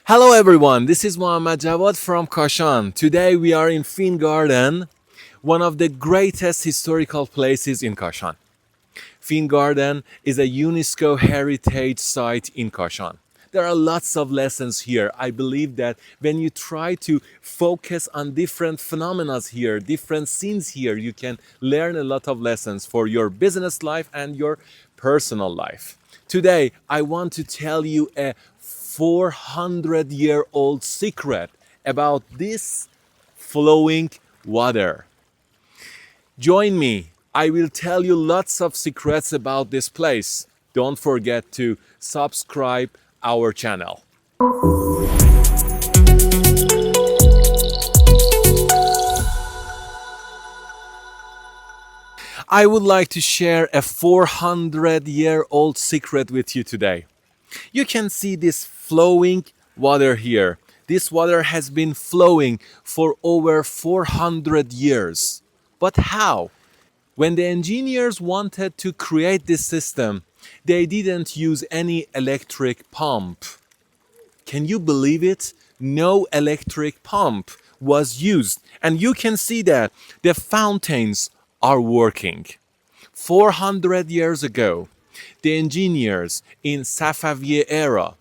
Hello everyone, this is Mohammad Javad from Kashan. Today we are in Fin Garden, one of the greatest historical places in Kashan. Fin Garden is a UNESCO Heritage site in Kashan. There are lots of lessons here. I believe that when you try to focus on different phenomena here, different scenes here, you can learn a lot of lessons for your business life and your personal life. Today, I want to tell you a 400-year-old secret about this flowing water. Join me. I will tell you lots of secrets about this place. Don't forget to subscribe our channel. I would like to share a 400-year-old secret with you today. You can see this flowing water here. This water has been flowing for over 400 years. But how? When the engineers wanted to create this system, they didn't use any electric pump. Can you believe it? No electric pump was used. And you can see that the fountains are working. 400 years ago, the engineers in Safavid era,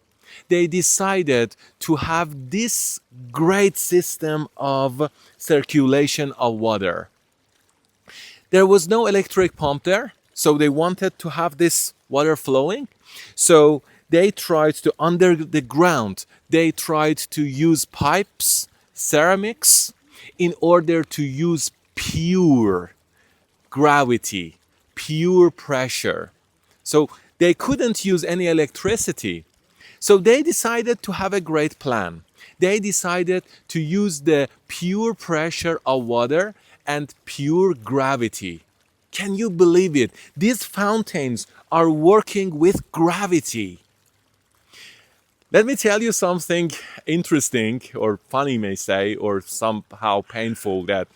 they decided to have this great system of circulation of water. There was no electric pump there, so they wanted to have this water flowing. So they tried to, under the ground, they tried to use pipes, ceramics, in order to use pure gravity, pure pressure. So they couldn't use any electricity. So they decided to have a great plan. They decided to use the pure pressure of water and pure gravity. Can you believe it? These fountains are working with gravity. Let me tell you something interesting or funny, may say, or somehow painful, that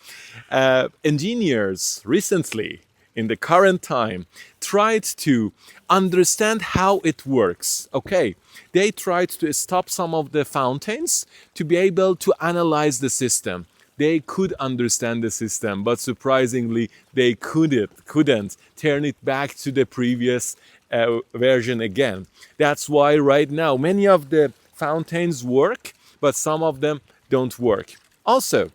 engineers recently, in the current time, tried to understand how it works. Okay, they tried to stop some of the fountains to be able to analyze the system. They could understand the system, but surprisingly, they couldn't turn it back to the previous version again. That's why right now many of the fountains work, but some of them don't work. Also,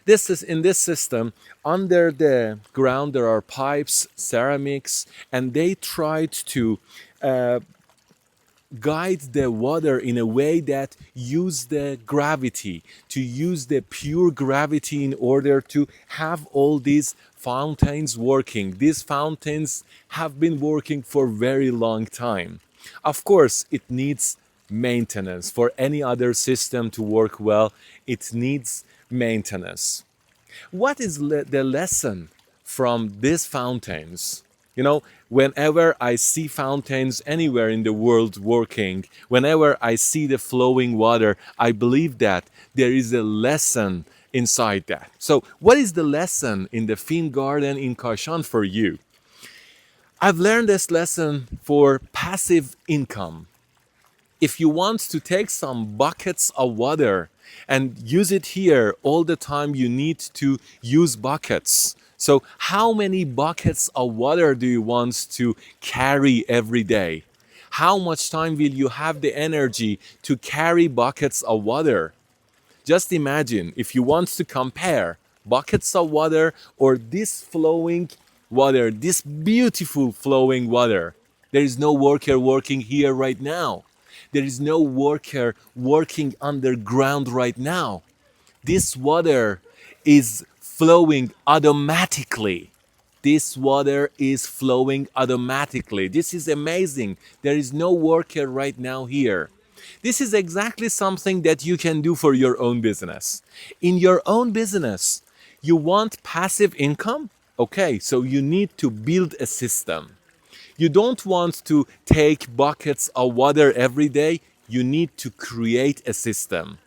this is in this system, under the ground there are pipes, ceramics, and they tried to guide the water in a way that use the gravity, to use the pure gravity in order to have all these fountains working. These fountains have been working for a very long time. Of course, it needs maintenance. For any other system to work well, it needs maintenance. What is the lesson from these fountains? You know, whenever I see fountains anywhere in the world working, whenever I see the flowing water, I believe that there is a lesson inside that. So what is the lesson in the Fin Garden in Kashan for you? I've learned this lesson for passive income. If you want to take some buckets of water and use it here all the time, you need to use buckets. So how many buckets of water do you want to carry every day? How much time will you have the energy to carry buckets of water? Just imagine if you want to compare buckets of water or this flowing water, this beautiful flowing water. There is no worker working here right now. There is no worker working underground right now. This water is flowing automatically. This water is flowing automatically. This is amazing. There is no worker right now here. This is exactly something that you can do for your own business. In your own business, you want passive income? Okay, so you need to build a system. You don't want to take buckets of water every day. You need to create a system.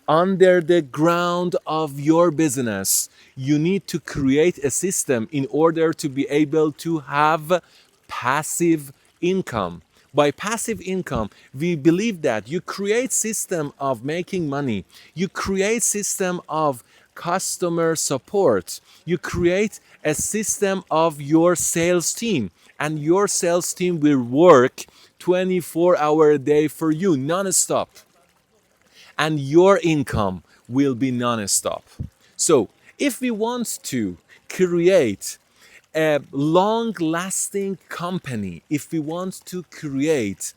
Under the ground of your business, you need to create a system in order to be able to have passive income. By passive income, we believe that you create system of making money, you create system of customer support, you create a system of your sales team, and your sales team will work 24-hour a day for you non-stop, and your income will be non-stop. So if we want to create a long-lasting company, if we want to create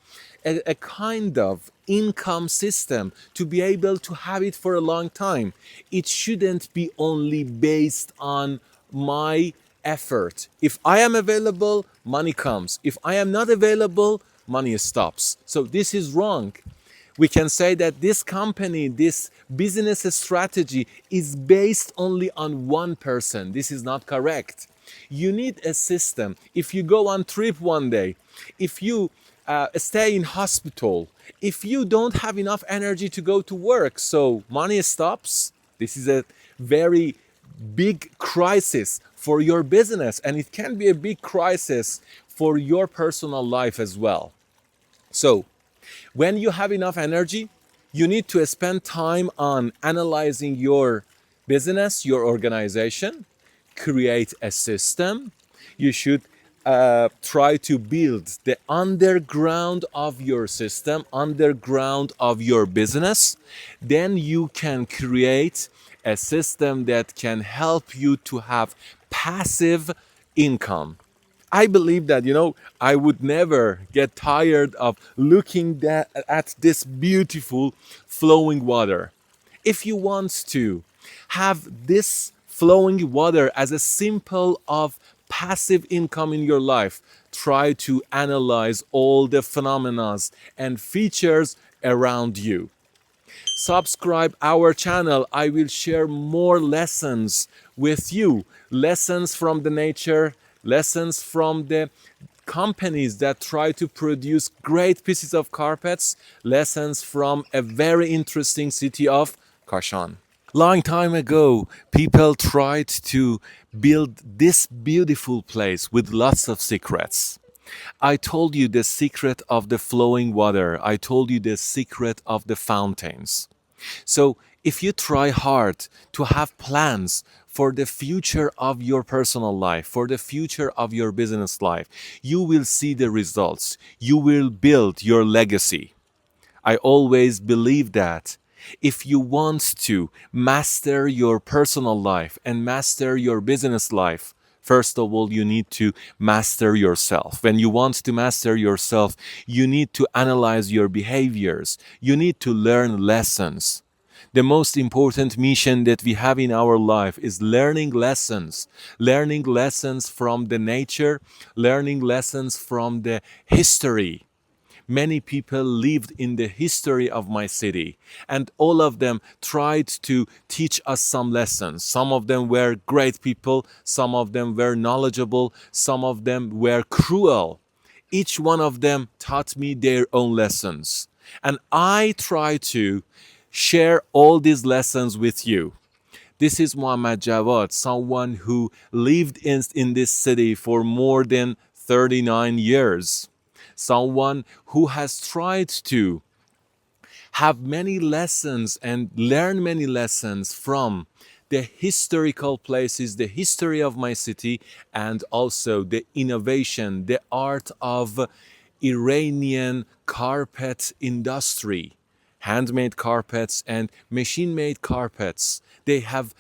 a kind of income system to be able to have it for a long time, it shouldn't be only based on my effort. If I am available, money comes. If I am not available, money stops. So this is wrong. We can say that this company, this business strategy is based only on one person. This is not correct. You need a system. If you go on trip one day, if you stay in hospital, if you don't have enough energy to go to work, so money stops. This is a very big crisis for your business, and it can be a big crisis for your personal life as well. So when you have enough energy, you need to spend time on analyzing your business, your organization, create a system. You should try to build the underground of your system, underground of your business. Then you can create a system that can help you to have passive income. I believe that, I would never get tired of looking at this beautiful flowing water. If you want to have this flowing water as a symbol of passive income in your life, try to analyze all the phenomena and features around you. Subscribe our channel. I will share more lessons with you. Lessons from the nature, lessons from the companies that try to produce great pieces of carpets, lessons from a very interesting city of Kashan. Long time ago, people tried to build this beautiful place with lots of secrets. I told you the secret of the flowing water. I told you the secret of the fountains. So if you try hard to have plans for the future of your personal life, for the future of your business life, you will see the results. You will build your legacy. I always believe that if you want to master your personal life and master your business life, first of all, you need to master yourself. When you want to master yourself, you need to analyze your behaviors. You need to learn lessons. The most important mission that we have in our life is learning lessons from the nature, learning lessons from the history. Many people lived in the history of my city, and all of them tried to teach us some lessons. Some of them were great people, some of them were knowledgeable, some of them were cruel. Each one of them taught me their own lessons, and I try to share all these lessons with you. This is Mohammad Javad, someone who lived in this city for more than 39 years. Someone who has tried to have many lessons and learn many lessons from the historical places, the history of my city, and also the innovation, the art of Iranian carpet industry, handmade carpets and machine-made carpets. They have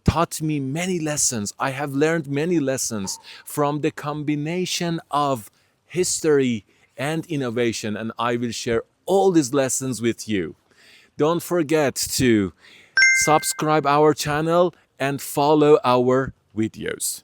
taught me many lessons. I have learned many lessons from the combination of history and innovation, and I will share all these lessons with you. Don't forget to subscribe our channel and follow our videos.